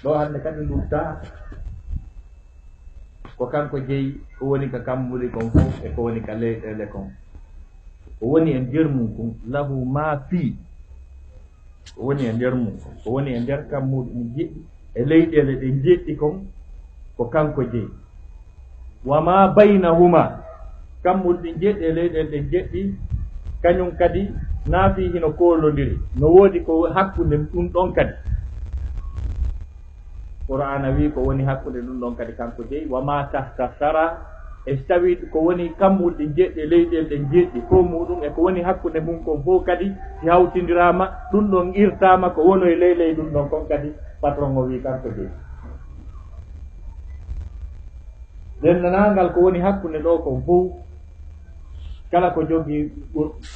ɗo hande kadi dutta ko kanko jeeyi ko woni ka kammuli kon fof e ko woni ka leyɗele kon ko woni e nder mum kon lahu ma fi ko woni e nder mum kon ko woni e nder kammuɗi ɗi jeɗɗi e leyɗele ɗe jeɗɗi kon ko kanko jeeyi wa ma baynahuma kammuɗi ɗi jeɗɗi e leyɗele ɗe jeɗɗi kañum kadi naafi hino koolodiri no woodi ko hakkunde ɗum ɗon kadi qur'ana wi ko woni hakkunde ɗum ɗon kadi kanko jeeyi wa ma tahta sara e so tawi ko woni kammuɗi ɗi jeɗɗi e leyɗele ɗe jeɗɗi fof muɗum e ko woni hakkunde mum kon fof kadi si hawtindirama ɗum ɗon irtama ko wono e leyley ɗum ɗon kon kadi patron o wi kanko jeeyi denndanangal ko woni hakkunde ɗo kon fof kala ko jogii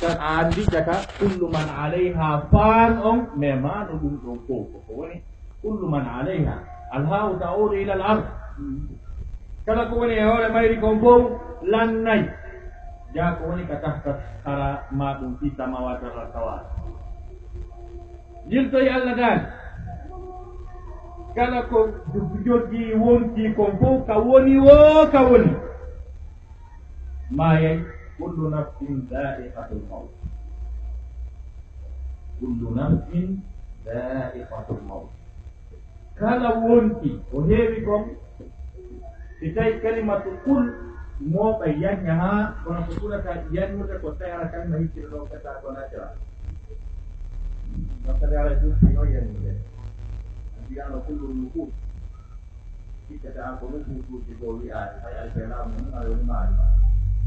a andi caka kullu man alayha fan on memano ɗum ɗon fof ko woni kullu man alayha alhawu ta'udu ila al ard kala ko woni e hoore mayri kon fof lannay ja ko woni ka tahta hara ma ɗum fi samawati wal kawa jiltoyi Allah dal kala ko jogii wonti kon fof ka woni wo ka woni mayay kullu nafsin dha'iqatul maut kullu nafsin dha'iqatul maut kala wonti o heewi kon si tawi kalimatu kul mooɓa yanña ha kono ko ɓurata yannude ko tawi ara kalima hiccire ɗo kata ko natira donc kadi ala juftino yannude mbiyano kullu nufus hiccata ko nufusuji ko wi'aade hay alfelamu mum aɗa woni maari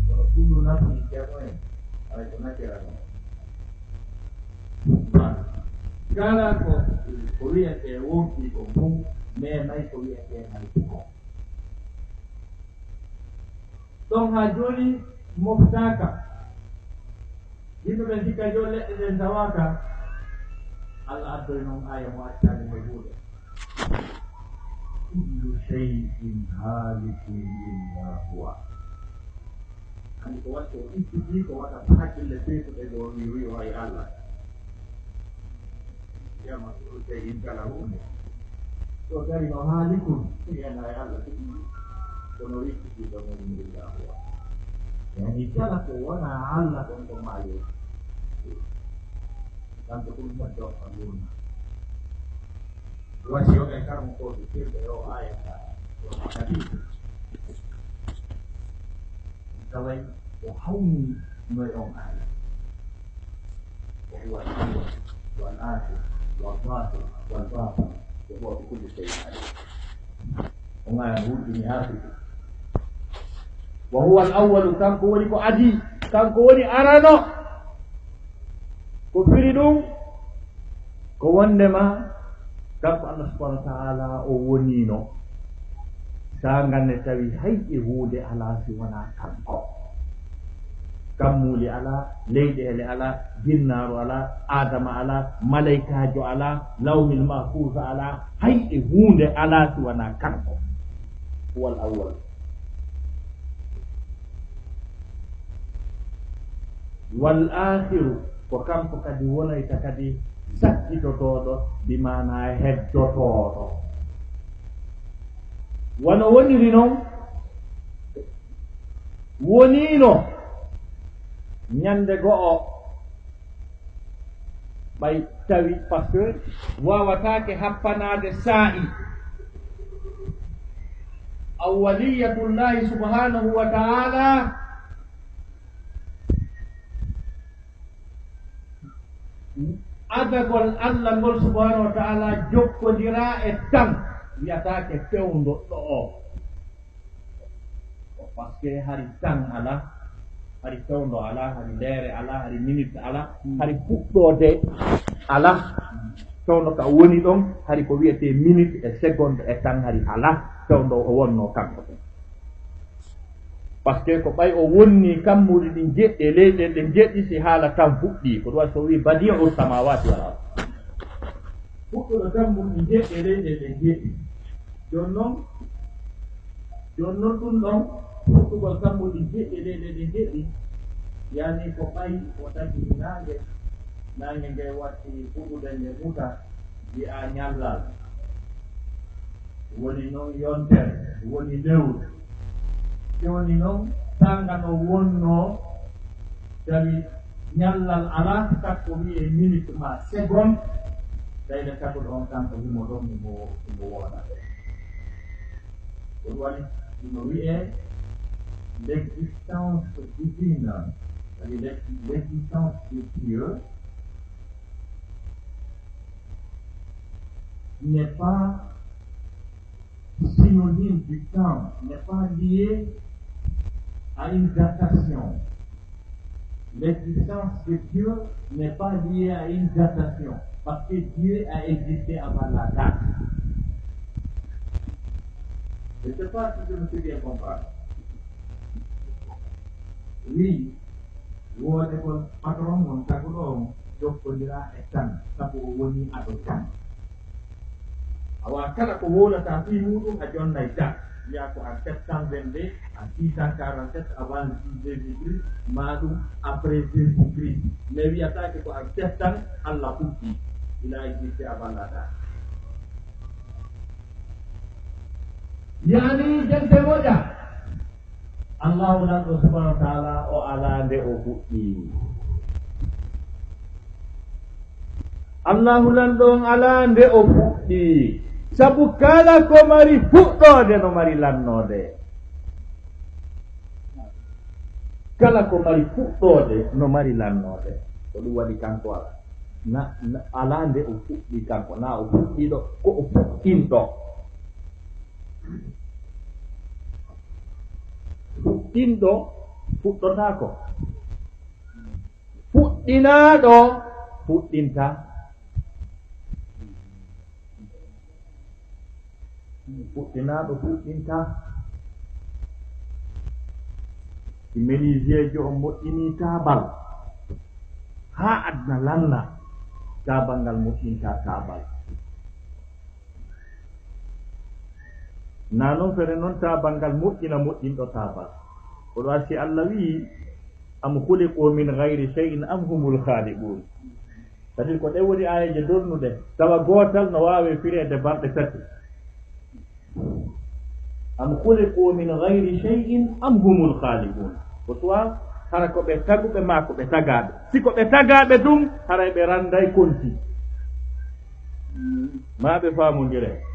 kono kullu nafsi ceerno en ay ko natira ɗon kala ko wiyete wonti ko mum mais nayi ko wiyete halti ko ɗon ha joni moftaka yimɓe ɓe sikka jo leɗɗe ɗen tawaka Allah addoy noon aya mo accani mo juuɗe kullu shay'in halikun illa huwa andi ko watte o ittiti ko waɗa hakkille feetuɗe ɗo wi way Allah yama shay'in kala hunde so dari no halikun yana e Allah kono rikkiti ɗo mon illa huwa yani kala ko wona Allah ɗon ko maayo tanto ɗum wadde o aluna wasi o ɓe karmo ko ɗo firɓe o ayata kadi taway o hawni noye on aaya o huwa al-awwal wal akhir wal zahir wal batin wa huwa bi kulli shay'in alim on aya wurɗini haafiti wa huwa al-awwal kanko woni ko adi kanko woni arano ko firi ɗum ko wondema kanko Allah subhanahu wa ta'ala o wonino sa ngannde tawi hay e huunde ala si wona kanko kammuli ala leyɗele ala jinnaaru ala adama ala malaikajo ala lawhil mahfuz ala hay e huunde ala si wona kanko huwa al-awwal wal akhiru ko kanko kadi wonayta kadi sakkitotoɗo bi mana heddotoɗo wono woniri noon wonino ñande go'o ɓay tawi par ce que wawatake happanade sa'i awwaliyatullahi subhanahu wa ta'ala adagol Allah ngol subhanahu wa ta'ala jokkodira e tan wiyatake fewndo ɗo o par ce que hari tan ala hari fewndo ala hari leere ala hari minute ala hari fuɗɗode ala fewndo ka woni ɗon hari ko wiyete minute e seconde e tan hari ala fewndo o wonno kanko par ce que ko ɓay o wonni kammuɗi ɗi jeɗɗe leyɗele ɗe jeɗɗi si haala tan fuɗɗi ko ɗum waɗi so wi badi'u samawati wal ard fuɗɗuɗo kammuɗi ɗi jeɗɗe leyɗele ɗe jeɗɗi jonnon ɗum ɗon fuɗɗugol kammuɗi jeɗɗe leyɗele ɗe jeɗɗi yani ko ɓay o tagi nange nge watti fuɗude nde muta wi'a ñallal woni noon yontere woni lewru joni noon tangano wonno tawi ñallal ala takko wiye minute ma seconde tawde takko ɗon kanko wimo ɗon imo wooda ɗum waɗi ino wiye l'existence divine, c'est-à-dire l'existence de Dieu n'est pas synonyme du temps, n'est pas lié à une datation. L'existence de Dieu n'est pas liée à une datation, parce que Dieu a existé avant la date. Je ne sais pas si je me suis bien compris. Oui, woode ko patron mon taguɗo on jokkodira e tan sabu o woni aɗo tan awa kala ko wolata fi muɗum a jonnay tan wiya ko en 722 en 647 avant Jésus-Christ maɗum après Jésus-Christ mais wiyatake ko en 7 Allah fuɗɗi il a existé avant la date yani jente moƴa Allahu nanɗo subhanahu wa ta'ala o ala nde o fuɗɗi Allahu nanɗo on ala nde o fuɗɗi sabu kala ko mari fuɗɗode no mari lannode kala ko mari fuɗɗode no mari lannode ko ɗum waɗi kanko ala ala nde o fuɗɗi kanko na o fuɗɗiɗo ko o fuɗɗinɗo fuɗɗinɗo fuɗɗotako fuɗɗinaɗo fuɗɗinta fuɗɗinaɗo fuɗɗinta menuisier on moƴƴini tabal ha adna lanna tabal ngal moƴƴinta tabal na noon fere noon tabal ngal moƴƴina moƴƴinɗo tabal oɗo arsi Allah wi am khuliqu min ghayri shay'in am humul khaliqun kadi ko ɗe woni ayaje donnude tawa gotal no wawe firede balɗe tati am khuliqu min ghayri shay'in am humul khaliqun ko tuwa hara ko ɓe taguɓe ma ko ɓe tagaɓe siko ɓe tagaɓe ɗum haray ɓe randay konti ma ɓe famodire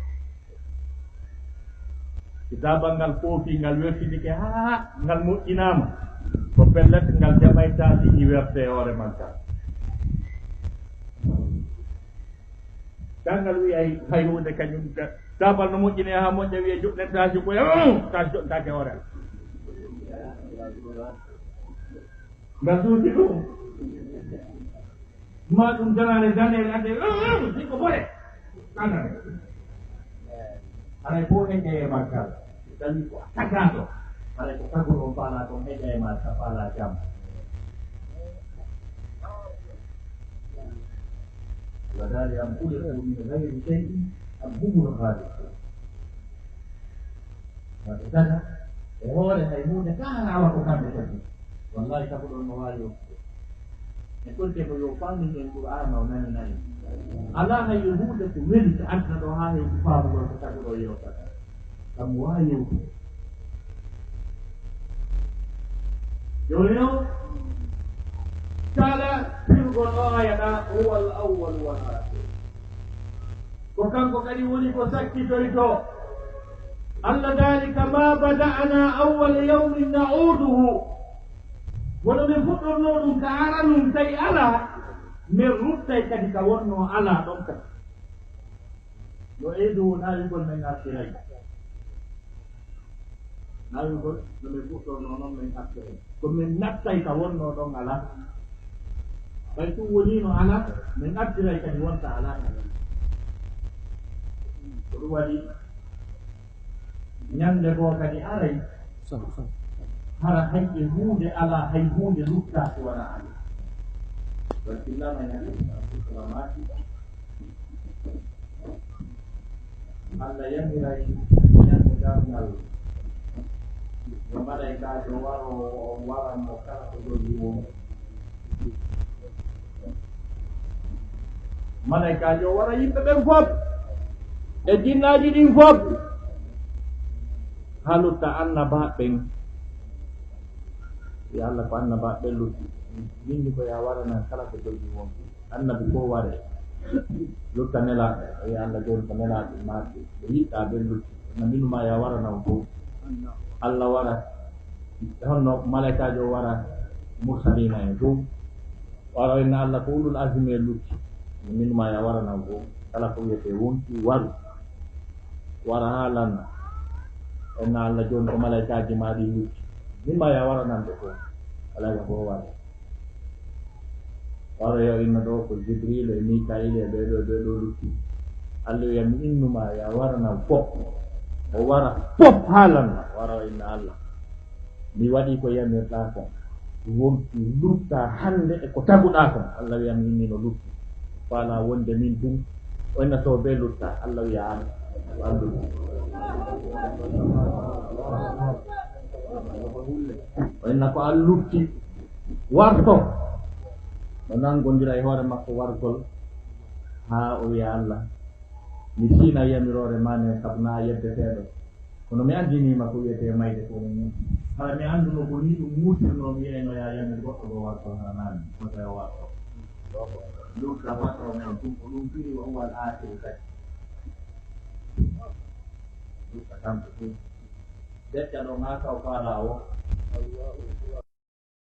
kitabal ngal foofi ngal wertidike ha ngal moƴƴinama ko pellete ngal jaɓaytaji ɗi werte hoore makka kangal wi ay hay hunde kañum tabal no moƴƴine ha moƴƴa wiye juɓɗen taji ɓoya taji joɗɗake hoore ngal suuti ɗum ma ɗum danane danere ade siko ɓoye kanane haray fof heƴa e makkal tawi ko tagaɗo haray ko taguɗo faala ko heƴa e makka faala jam wadali am khuliqu min ghayri shay'in am humul khaliqun wato taga e hoore hay hunde kala awa ko kamɓe tagi wallahi taguɗon no wawi o e kolte ko yo fammin en qur'ana o nani nani ala hay hunde ko weli to adna ɗo ha hewti faamugol ko taguɗo yewtata kam wawi yewtude joni o kala pirgol o ayaɗa huwa al awwal wal akhir ko kanko kadi woni ko sakkitoy to Allah dalika ma bada'ana awwal yawmin na'uduhu wono min fuɗɗorno ɗum ka aranum tawi ala min ruttay kadi ka wonno ala ɗon kadi yo eydu nawigol men artiray nawigol no min fuɗɗorno noon min artiray ko min nattay ka wonno ɗon ala ɓay ɗum wonino ala min artiray kadi wonta ala ko ɗum waɗi ñande goo kadi aray hara hayƴe hunde ala hay hunde luttaki wona ala wakillama ñande mati Allah yamiray ñande damgal no malaikajo waro o waranmo kala ko jogi mo malaikajo wara yimɓe ɓen fof e jinnaji ɗin fof halutta annabaɓen ya Allah ko annabaɓe lutti windi ko ya warana kala ko jogi wonki annabi ko ware lutta nelaɗo ya Allah joni ko nelaɗo maɗe ɓe yiɗɗa ɓe lutti na minuma ya warana fof Allah wara honno malaikajo wara mursalina en fof wara inna Allah ko ulul azmi e lutti minuma ya warana fof kala ko wiyete wonki waru wara haalanna enna Allah joni ko malaikaji maɗi lutti minma ya waranamɓe fof alaga fof wara wara yo inna ɗo ko Jibril e Mikail e ɓeɗo lutti Allah wiyami innuma ya warana fof o wara fof haalanna wara inna Allah mi waɗi ko yamirɗa kon wonki lutta hande e ko taguɗa kon Allah wiyami inni no lutti fala wonde min tum o inna to be lutta Allah wiya an andu o inna ko an lutti warto o nangodira e hoore makko wargol ha o wiya Allah mi siina yamirore mane saabu na yebbeteɗo kono mi andinima ko wiyete mayde ko ni hala mi anduno ko ni ɗum mutirno mi yeyno ya yamir goɗɗo ɗo warto ha nani ko tawi warto ɗum ka patro men ɗum ko ɗum firi o wal akiru kadi ɗum ka kamɓe ɗum decca ɗo ha kaw faala o